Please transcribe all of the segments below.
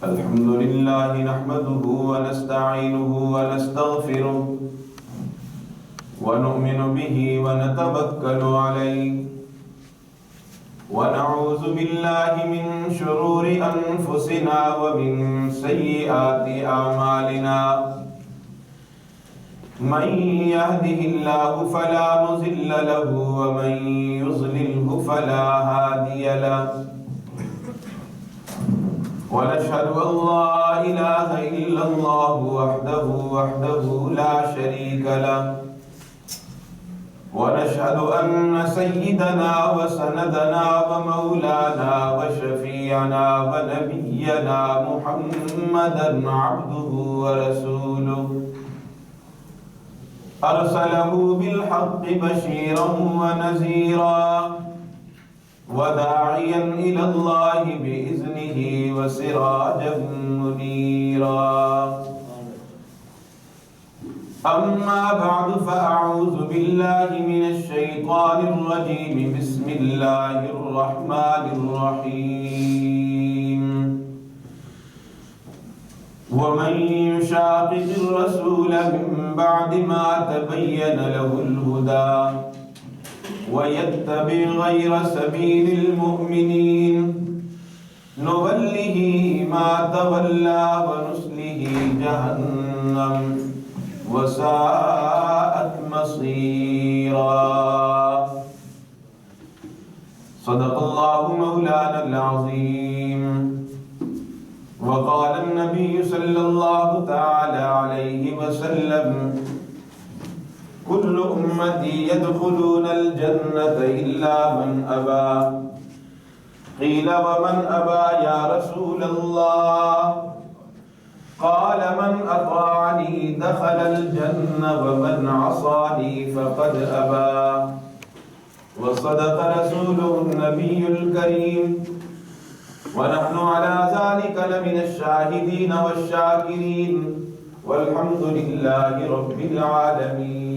الحمد لله نحمده ونستعينه ونستغفره ونؤمن به ونتوكل عليه ونعوذ بالله من شرور أنفسنا ومن سيئات أعمالنا من يهده الله فلا مضل له ومن يضلله فلا هادي له ونشهد أن لا إله إلا الله وحده لا شريك له ونشهد أن سيدنا وسندنا ومولانا وشفيعنا ونبينا محمدا عبده ورسوله أرسله بالحق بشيرا ونذيرا وداعيا إلى الله بإذنه وسراجا منيرا أما بعد فأعوذ بالله من الشيطان الرجيم بسم الله الرحمن الرحيم ومن يشاقق الرسول من بعد ما تبين له الهدى ويتبع غير سبيل المؤمنين نوله ما تولى ونصله جهنم وساءت مصيرا صدق الله مولانا العظيم وقال النبي صلى الله تعالى عليه وسلم كل أمتي يدخلون الجنة إلا من أبى قيل ومن أبى يا رسول الله قال من أطاعني دخل الجنة ومن عصاني فقد أبى وصدق رسوله النبي الكريم ونحن على ذلك لمن الشاهدين والشاكرين والحمد لله رب العالمين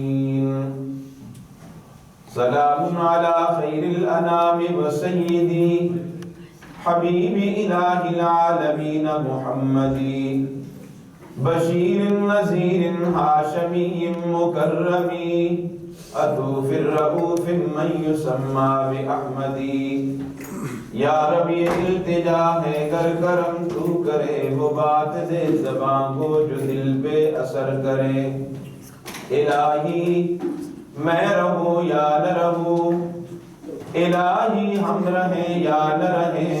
سلام على خير الأنام وسيدي حبيب إله العالمين محمد بشير نذير هاشمي مكرم أتوف الرؤوف من يسمى بأحمد یا رب یہ التجا ہے گر کرم تو کرے وہ بات دے زبان کو جو دل پہ اثر کرے الہی میں رہوں یا نہ رہوں الہی ہم رہیں یا نہ رہیں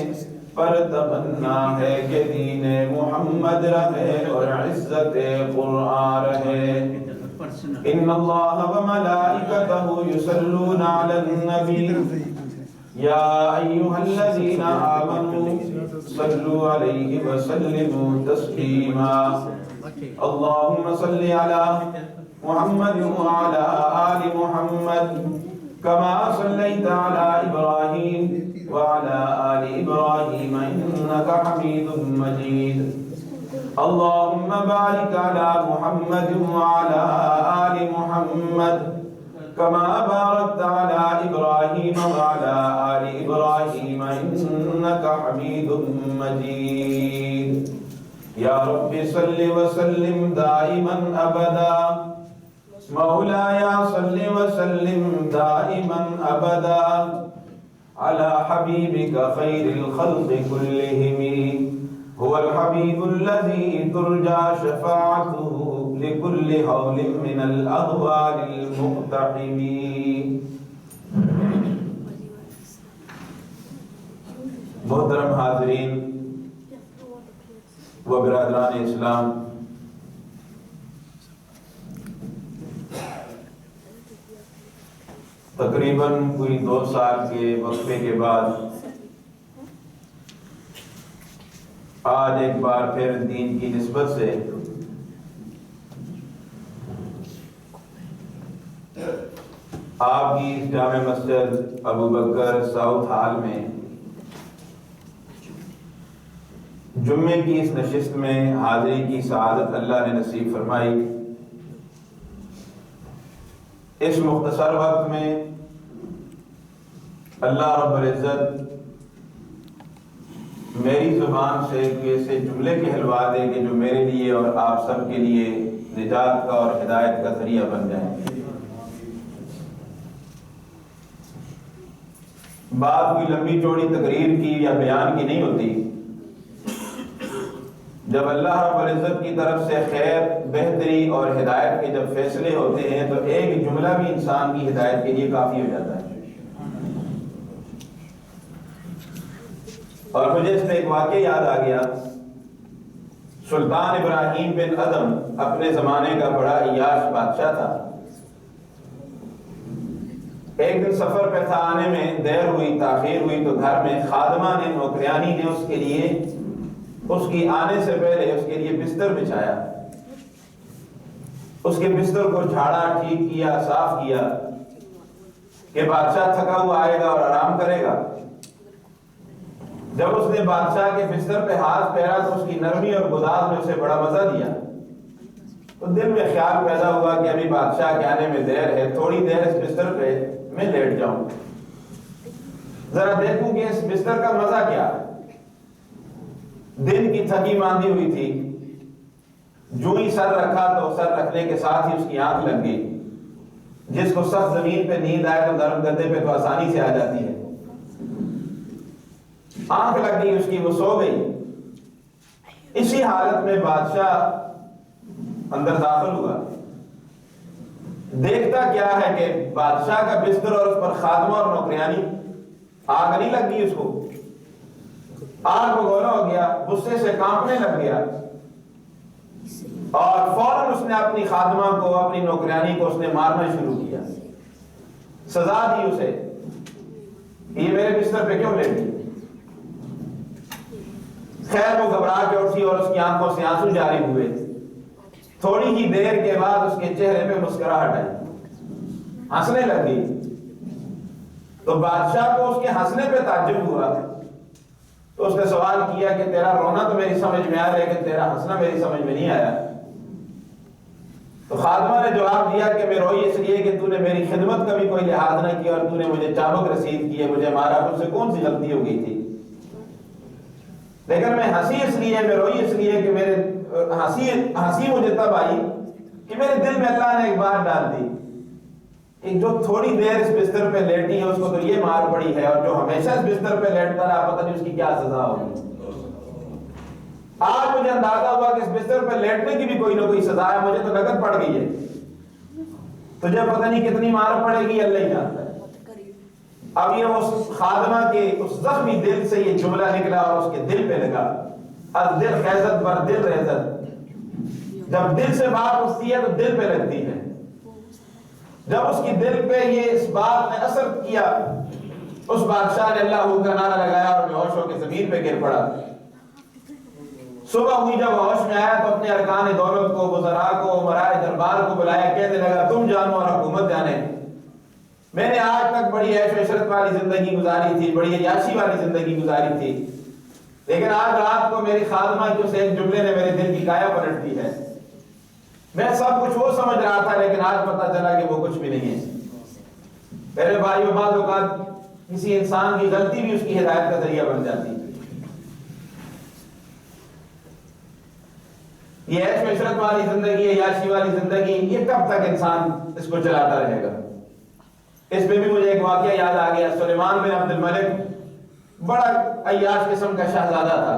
پر تمنا ہے کہ دین محمد رہے اور عزت قرآن رہے ان اللہ و ملائکتہ یصلون علی النبی یا ایھا الذین آمنوا صلوا علیہ وسلموا تسلیما اللہم صل علی محمد وعلی آل محمد کما صلیت علی ابراہیم وعلی آل ابراہیم انک حمید مجید اللہم بارک علی محمد وعلی آل محمد كما باركت على إبراهيم وعلى آل إبراهيم إنك حميد مجيد يا رب صل وسلم دائما أبدا مولاي صل وسلم دائما أبدا على حبيبك خير الخلق كلهم هو الحبيب الذي ترجى شفاعته لكل حول من الأغوال المقتحم محترم حاضرین و برادران اسلام، تقریباً کوئی 2 سال کے وقفے کے بعد آج ایک بار پھر دین کی نسبت سے آپ کی جامع مسجد ابو بکر ساؤتھ ہال میں جمعے کی اس نشست میں حاضری کی سعادت اللہ نے نصیب فرمائی۔ اس مختصر وقت میں اللہ رب العزت میری زبان سے ایسے جملے کہلوا دے کہ جو میرے لیے اور آپ سب کے لیے نجات کا اور ہدایت کا ذریعہ بن جائے۔ بات کوئی لمبی چوڑی تقریر کی یا بیان کی نہیں ہوتی۔ جب اللہ رب العزت کی طرف سے خیر، بہتری اور ہدایت کے جب فیصلے ہوتے ہیں تو ایک جملہ بھی انسان کی ہدایت کے لیے کافی ہو جاتا ہے۔ اور مجھے اس میں ایک واقعہ یاد آ گیا۔ سلطان ابراہیم بن ادم اپنے زمانے کا بڑا عیاش بادشاہ تھا۔ ایک دن سفر پہ تھا، آنے میں دیر ہوئی، تاخیر ہوئی، تو گھر میں خادمہ نے، نوکریانی نے اس کے لیے، اس کی آنے سے پہلے اس کے لیے بستر بچھایا۔ اس کے بستر کو جھاڑا، ٹھیک کیا، صاف کیا کہ بادشاہ تھکا ہوا آئے گا اور آرام کرے گا۔ جب اس نے بادشاہ کے بستر پہ ہاتھ پھیرا تو اس کی نرمی اور گداز نے اسے بڑا مزہ دیا۔ تو دل میں خیال پیدا ہوا کہ ابھی بادشاہ کے آنے میں دیر ہے، تھوڑی دیر اس بستر پہ میں لیٹ جاؤں، ذرا دیکھوں کہ اس بستر کا مزہ کیا ہے۔ دن کی تھکی ماندی ہوئی تھی، جو ہی سر رکھا تو سر رکھنے کے ساتھ ہی اس کی آنکھ لگ گئی۔ جس کو سخت زمین پہ نیند آئے تو نرم گدے پہ تو آسانی سے آ جاتی ہے۔ آنکھ لگ گئی اس کی، وہ سو گئی۔ اسی حالت میں بادشاہ اندر داخل ہوا۔ دیکھتا کیا ہے کہ بادشاہ کا بستر اور اس پر خادمہ اور نوکریانی، آگ نہیں لگ گئی اس کو، آگ بگولا ہو گیا، غصے سے کانپنے لگ گیا، اور فوراً اس نے اپنی خادمہ کو، اپنی نوکریانی کو اس نے مارنا شروع کیا، سزا دی اسے، یہ میرے بستر پہ کیوں لیٹی؟ خیر وہ گھبرا کے اٹھی اور اس کی آنکھوں سے آنسو جاری ہوئے۔ تھوڑی ہی دیر کے بعد اس کے چہرے پہ مسکراہٹ آئی، ہنسنے لگی۔ تو بادشاہ کو اس کے ہنسنے پہ تعجب ہوا، تو اس نے سوال کیا کہ تیرا رونا تو میری سمجھ میں آیا لیکن تیرا ہنسنا میری سمجھ میں نہیں آیا۔ تو خادمہ نے جواب دیا کہ میں روئی اس لیے کہ تو نے میری خدمت کا بھی کوئی لحاظ نہ کیا اور تو نے مجھے چابک رسید کی ہے، مجھے مارا، مجھ سے کون سی غلطی ہو گئی تھی؟ لیکن میں ہنسی اس لیے، میں روئی اس لیے کہ میرے ہنسی مجھے تب آئی کہ میرے دل میں اللہ نے ایک بات ڈال دی کہ جو تھوڑی دیر اس بستر پہ لیٹی ہے اس کو تو یہ مار پڑی ہے، اور جو ہمیشہ اس بستر پہ لیٹتا رہا پتہ نہیں اس کی کیا سزا ہوگی۔ آج مجھے اندازہ ہوا کہ اس بستر پہ لیٹنے کی بھی کوئی نہ کوئی سزا ہے، مجھے تو نقد پڑ گئی ہے، تجھے پتہ نہیں کتنی مار پڑے گی، اللہ ہی جانتا ہے۔ اب یہ اس خادمہ کے اس زخمی دل سے یہ جملہ نکلا اور اس کے دل پہ لگا، از دل خیزت بر دل ریزت۔ جب دل سے بات اٹھتی ہے تو دل پہ لگتی ہے۔ جب اس کی دل پہ یہ اس بات نے اثر کیا، اس بادشاہ نے اللہ کا نعرہ لگایا اور بے ہوش ہو کے زمین پہ گر پڑا۔ صبح ہوئی، جب ہوش میں آیا تو اپنے ارکان دولت کو، وزراء کو، امراء دربار کو بلایا، کہنے لگا تم جانو اور حکومت جانے، میں نے آج تک بڑی عیش و عشرت والی زندگی گزاری تھی، بڑی عیاشی والی زندگی گزاری تھی، لیکن آج رات کو میری خادمہ کے اس ایک جملے نے میرے دل کی کایا پلٹ دی ہے۔ میں سب کچھ وہ سمجھ رہا تھا لیکن آج پتہ چلا کہ وہ کچھ بھی نہیں ہے۔ میرے بھائیو، بعض اوقات کسی انسان کی غلطی بھی اس کی ہدایت کا ذریعہ بن جاتی ہے۔ یہ عیش و عشرت والی زندگی، عیاشی والی زندگی، یہ کب تک انسان اس کو چلاتا رہے گا؟ اس پہ بھی مجھے ایک واقعہ یاد آ گیا۔ سلیمان بن عبد الملک بڑا عیاش قسم کا شہزادہ تھا۔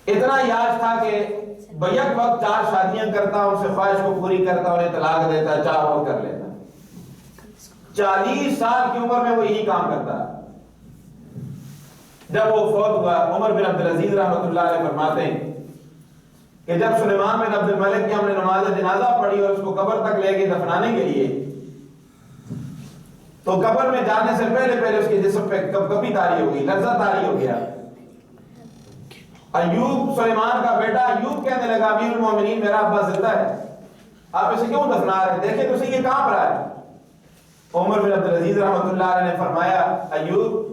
اتنا عیاش تھا کہ بیک وقت 4 شادیاں کرتا، ان سے خواہش کو پوری کرتا، انہیں طلاق دیتا، 4 اور کر لیتا۔ 40 سال کی عمر میں وہ یہی کام کرتا۔ جب وہ فوت ہوا، عمر بن عبدالعزیز رحمۃ اللہ علیہ فرماتے ہیں کہ جب سلیمان بن عبد الملک کی ہم نے نماز جنازہ پڑھی اور اس کو قبر تک لے کے دفنانے کے لیے، تو قبر میں جانے سے پہلے اس کے جسم پہ کپکپی طاری ہو گئی، لرزہ طاری ہو گیا۔ ایوب، سلیمان کا بیٹا ایوب کہنے لگا امیر المومنین میرا ابا زندہ ہے، آپ اسے کیوں دفنا رہے ہیں؟ دیکھیں تو اسے یہ کانپ رہا ہے۔ عمر بن عبدالعزیز رحمۃ اللہ علیہ نے فرمایا ایوب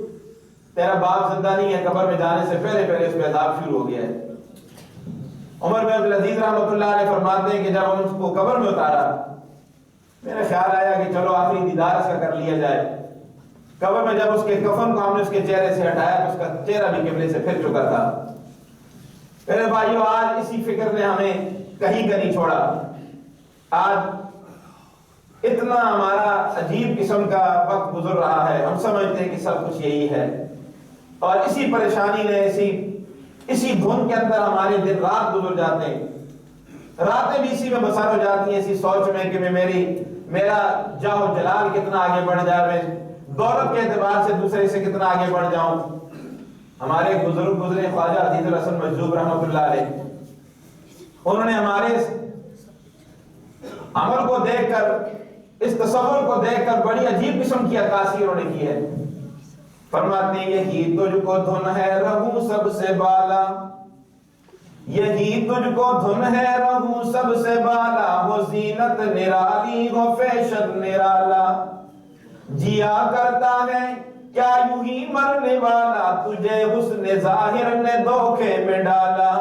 تیرا باپ زندہ نہیں ہے، قبر میں جانے سے پہلے اس پہ عذاب شروع ہو گیا ہے۔ عمر بن عبدالعزیز رحمۃ اللہ علیہ فرماتے ہیں کہ جب ہم اس کو قبر میں اتارا، میرا خیال آیا کہ چلو آخری دیدار اس کا کر لیا جائے۔ قبر میں جب اس کے کفن کو ہم نے اس کے چہرے سے ہٹایا تو اس کا چہرہ بھی قبلے سے پھر چکا تھا۔ میرے بھائیو، آج اسی فکر نے ہمیں کہیں کا نہیں چھوڑا۔ آج اتنا ہمارا عجیب قسم کا وقت گزر رہا ہے، ہم سمجھتے ہیں کہ سب کچھ یہی ہے، اور اسی پریشانی نے اسی دھن کے اندر ہمارے دن رات گزر جاتے ہیں، راتیں بھی اسی میں بسر ہو جاتی ہیں، اسی سوچ میں کہ میرا جاہ و جلال کتنا آگے بڑھ جائے، میں دولت کے اعتبار سے دوسرے سے کتنا آگے بڑھ جاؤں۔ ہمارے بزرگ گزرے خواجہ عزیز الحسن مجذوب رحمۃ اللہ علیہ، انہوں نے ہمارے عمل کو دیکھ کر، اس تصور کو دیکھ کر بڑی عجیب قسم کی عکاسی انہوں نے کی ہے۔ فرماتے ہیں یہی تجھ کو دھن ہے رہوں سب سے بالا، یہی تجھ کو دھن ہے رہوں سب سے بالا، ہو زینت نرالی ہو فیشن نرالا، جیا کرتا ہے کیا یوں ہی مرنے والا، تجھے حسن ظاہر نے دھوکے میں ڈالا،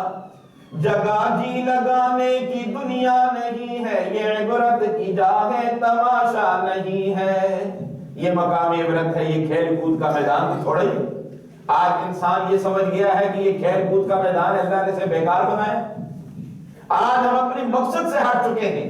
جگہ جی لگانے کی دنیا نہیں ہے، یہ عبرت کی جا ہے تماشا نہیں ہے۔ یہ مقام عبرت ہے، یہ کھیل کود کا میدان تھوڑا ہی۔ آج انسان یہ سمجھ گیا ہے کہ یہ کھیل کود کا میدان اللہ نے اسے بیکار بنایا۔ آج ہم اپنے مقصد سے ہٹ چکے ہیں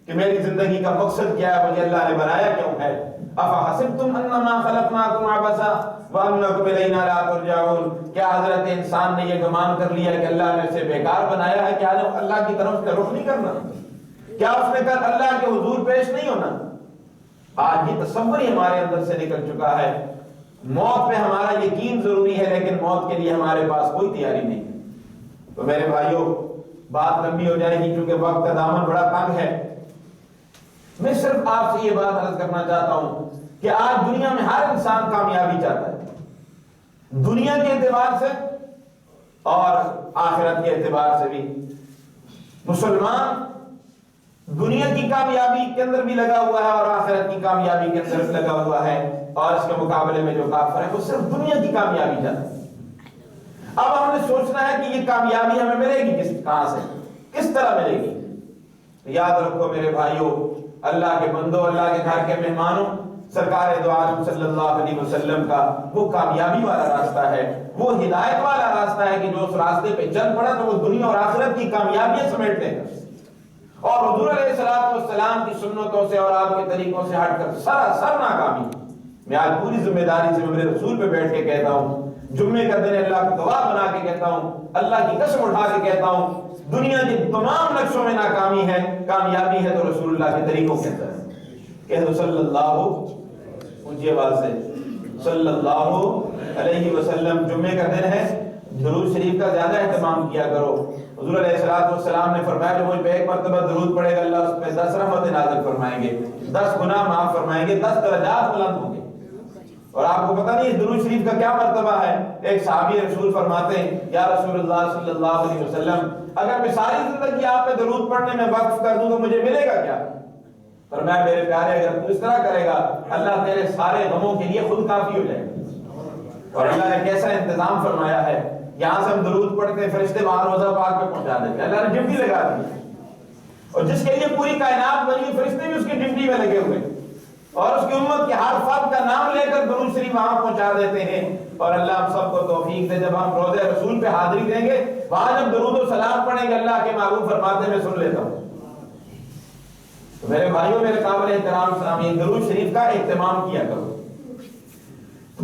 کہ میری زندگی کا مقصد کیا ہے، مجھے اللہ نے بنایا کیوں ہے۔ افحسبتم انما خلقناکم عبثا وانکم الینا لا ترجعون، کیا حضرت انسان نے یہ گمان کر لیا کہ اللہ نے اسے بیکار بنایا ہے، کیا اللہ کی طرف سے رخ نہیں کرنا، کیا اس نے کہا اللہ کے حضور پیش نہیں ہونا۔ آج یہ تصور ہی ہمارے اندر سے نکل چکا ہے۔ موت پہ ہمارا یقین ضروری ہے، لیکن موت کے لیے ہمارے پاس کوئی تیاری نہیں۔ تو میرے بھائیوں، بات لمبی ہو جائے گی کیونکہ وقت کا دامن بڑا تنگ ہے۔ میں صرف آپ سے یہ بات عرض کرنا چاہتا ہوں کہ آج دنیا میں ہر انسان کامیابی چاہتا ہے، دنیا کے اعتبار سے اور آخرت کے اعتبار سے بھی۔ مسلمان دنیا کی کامیابی کے اندر بھی لگا ہوا ہے اور آخرت کی کامیابی کے اندر بھی لگا ہوا ہے، اور اس کے مقابلے میں جو کافر ہے وہ صرف دنیا کی کامیابی چاہتا ہے۔ اب ہم نے سوچنا ہے کہ یہ کامیابی ہمیں ملے گی کہاں سے، کس طرح ملے گی۔ یاد رکھو میرے بھائیوں، اللہ کے بندوں، اللہ کے گھر کے مہمانوں، سرکار دو عالم صلی اللہ علیہ وسلم کا وہ کامیابی والا راستہ ہے، وہ ہدایت والا راستہ ہے کہ جو اس راستے پہ چل پڑا تو وہ دنیا اور آخرت کی کامیابیاں سمیٹ لے گا، اور حضور علیہ السلام کی سنتوں سے اور آپ کے طریقوں سے ہٹ کر سراسر ناکامی۔ میں آج پوری ذمہ داری سے میرے رسول پہ بیٹھ کے کہتا ہوں، جمعے کا دن اللہ کو گواہ بنا کے کہتا ہوں، اللہ کی قسم اٹھا کے کہتا ہوں، دنیا کے تمام نقشوں میں ناکامی ہے، کامیابی ہے تو رسول اللہ کے طریقوں کے اندر ہے۔ کہہ دو صلی اللہ، اونچی آواز سے صلی اللہ علیہ وسلم۔ جمعے کا دن ہے، درود شریف کا زیادہ اہتمام کیا کرو۔ حضور علیہ السلام نے فرمایا جو مجھ پہ ایک مرتبہ درود پڑے گا اللہ اس پہ 10 رحمتیں نازل فرمائیں گے، 10 گناہ معاف فرمائیں گے، 10 درجات بلند ہوں گے۔ اور آپ کو پتہ نہیں اس درود شریف کا کیا مرتبہ ہے۔ ایک صحابی رسول فرماتے ہیں یا رسول اللہ صلی اللہ علیہ وسلم، اگر میں ساری زندگی آپ پہ درود پڑھنے میں وقف کر دوں تو مجھے ملے گا کیا؟ فرمایا میرے پیارے اگر تو اس طرح کرے گا اللہ تیرے سارے غموں کے لیے خود کافی ہو جائے گا۔ اور اللہ نے کیسا انتظام فرمایا ہے، یہاں سے ہم درود پڑھتے ہیں، فرشتے وہاں روضہ پاک پہ پہنچا دیتے ہیں، اللہ نے ڈیوٹی لگا دی، اور جس کے لیے پوری کائنات بنی فرشتے بھی اس کی ڈیوٹی میں لگے ہوئے، اور اس کی امت کے ہر فرد کا نام لے کر درود شریف وہاں پہنچا دیتے ہیں۔ اور اللہ ہم سب کو توفیق دے، جب ہم روضہ رسول پہ حاضری دیں گے وہاں جب درود و سلام پڑھیں گے اللہ کے محبوب فرماتے میں سن لیتا ہوں۔ تو میرے بھائیوں، میرے قابل احترام اسلامی، درود شریف کا اہتمام کیا کرو۔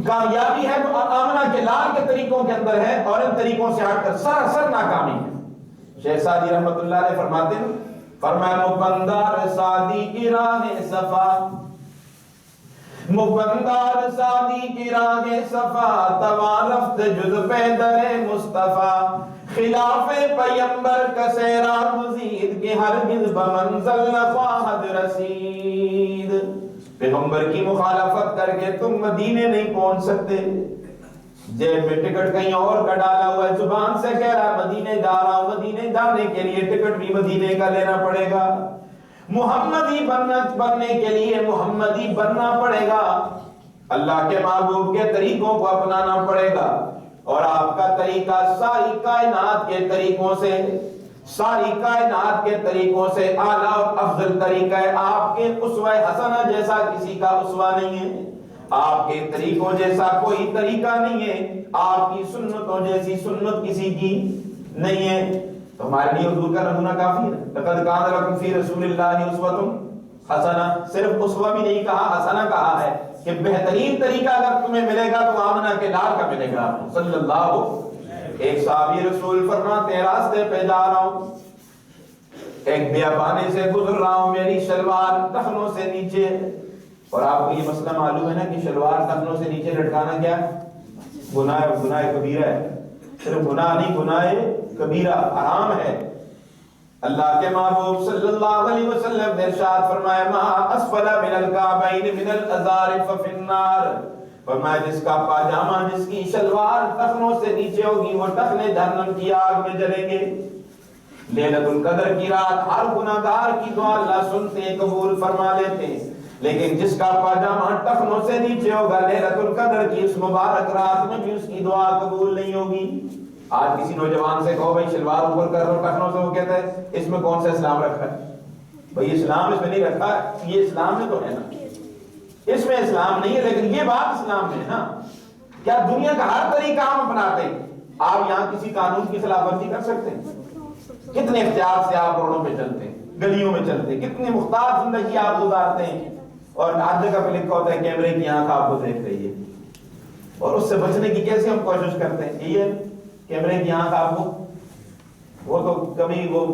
کامیابی ہے تو آمنہ کے لال کے طریقوں کے اندر ہے، اور ان طریقوں سے ہٹ کر سراسر ناکامی ہے۔ شیخ سعدی رحمت اللہ علیہ فرماتے ہیں، فرمایا مبندار سعدی کی راہ صفا، مبندار سعدی کی راہ صفا، توان رفت جز پیدر مصطفیٰ، خلاف پیمبر کا سیرا مزید کہ ہرگز بمنزل نخواہد رسید۔ پیغمبر کی مخالفت کر کے تم مدینے نہیں پہنچ سکتے، جیب میں ٹکٹ کہیں اور کا ڈالا ہوا ہے، زبان سے کہہ رہا مدینے جا رہا ہوں، مدینے جانے کے لیے ٹکٹ بھی مدینے کا لینا پڑے گا، محمدی بننے کے لیے محمدی بننا پڑے گا، اللہ کے محبوب کے طریقوں کو اپنانا پڑے گا، اور آپ کا طریقہ ساری کائنات کے طریقوں سے، ساری کائنات کے طریقوں سے اعلیٰ اور افضل طریقہ ہے، آپ کے اسوہ حسنہ جیسا کسی کا اسوہ نہیں ہے۔ آپ کے طریقوں جیسا کوئی طریقہ نہیں ہے، آپ کی سنتوں جیسی سنت کسی کی نہیں ہے۔ تو ہمارے لیے حضور کا نمونہ کافی ہے۔ لقد کان لکم فی رسول اللہ اسوۃ حسنہ، صرف اسوہ بھی نہیں کہا، حسنہ کہا ہے کہ بہترین طریقہ اگر تمہیں ملے گا تو آمنہ کے لال کا ملے گا صلی اللہ۔ ایک صحابی رسول فرماتے ہیں راستے پہ جا رہا ہوں، ایک بیابانے سے گزر رہا ہوں، میری شلوار ٹخنوں سے نیچے، اور آپ کو یہ مسئلہ معلوم ہے نا کہ شلوار ٹخنوں سے نیچے لٹکانا کیا گناہ ہے، گناہ کبیرہ ہے، صرف گناہ نہیں، گناہ کبیرہ، حرام ہے۔ اللہ کے محبوب صلی اللہ علیہ وسلم نے ارشاد فرمایا ما اسفل من الکعبین من الازار ففی النار، فرمایا جس کا پاجامہ، جس کی شلوار ٹخنوں سے نیچے ہوگی وہ ٹخنے جہنم کی آگ میں جلیں گے۔ لیلۃ القدر کی رات ہر گناہگار کی دعا اللہ سنتے ہیں، قبول فرما لیتے ہیں، لیکن جس کا پاجامہ ٹخنوں سے نیچے ہوگا لیلۃ القدر کی اس مبارک رات میں بھی اس کی دعا قبول نہیں ہوگی۔ آج کسی نوجوان سے کہو بھائی شلوار اوپر کر لو ٹخنوں سے، وہ کہتا ہے اس میں کون سا اسلام رکھا ہے؟ بھائی اسلام اس میں نہیں رکھا، یہ اسلام میں تو ہے نا، اس میں اسلام نہیں ہے، لیکن یہ بات اسلام میں ہے نا۔ کیا دنیا کا ہر طریقہ ہم اپناتے ہیں؟ آپ یہاں کسی قانون کی خلاف ورزی کر سکتے ہیں؟ کتنے اختیار سے آپ روڈوں پہ چلتے ہیں، گلیوں میں چلتے ہیں، کتنی مختار زندگی آپ گزارتے ہیں، اور ہر جگہ پہ لکھا ہوتا ہے کیمرے کی آنکھ آپ کو دیکھ رہی ہے، اور اس سے بچنے کی کیسے ہم کوشش کرتے ہیں؟ یہ کیمرے کی آنکھ آپ کو، وہ تو کبھی وہ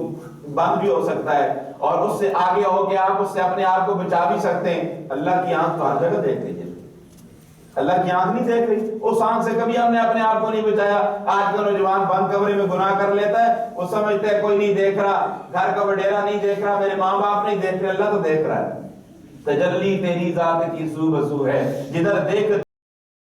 بند بھی ہو سکتا ہے، اور اس سے آگے ہو کے آپ اس سے اپنے آپ کو بچا بھی سکتے ہیں۔ اللہ کی آنکھ تو ہر جگہ دیکھ رہی ہے، اللہ کی آنکھ نہیں دیکھ رہی، اس آنکھ سے کبھی ہم نے اپنے آپ کو نہیں بچایا۔ آج کا نوجوان بند کمرے میں گناہ کر لیتا ہے، وہ سمجھتا ہے کوئی نہیں دیکھ رہا، گھر کا وڈیرا نہیں دیکھ رہا، میرے ماں باپ نہیں دیکھ رہے، اللہ تو دیکھ رہا ہے۔ تجلی تیری ذات کی سو بسو ہے، جدھر دیکھ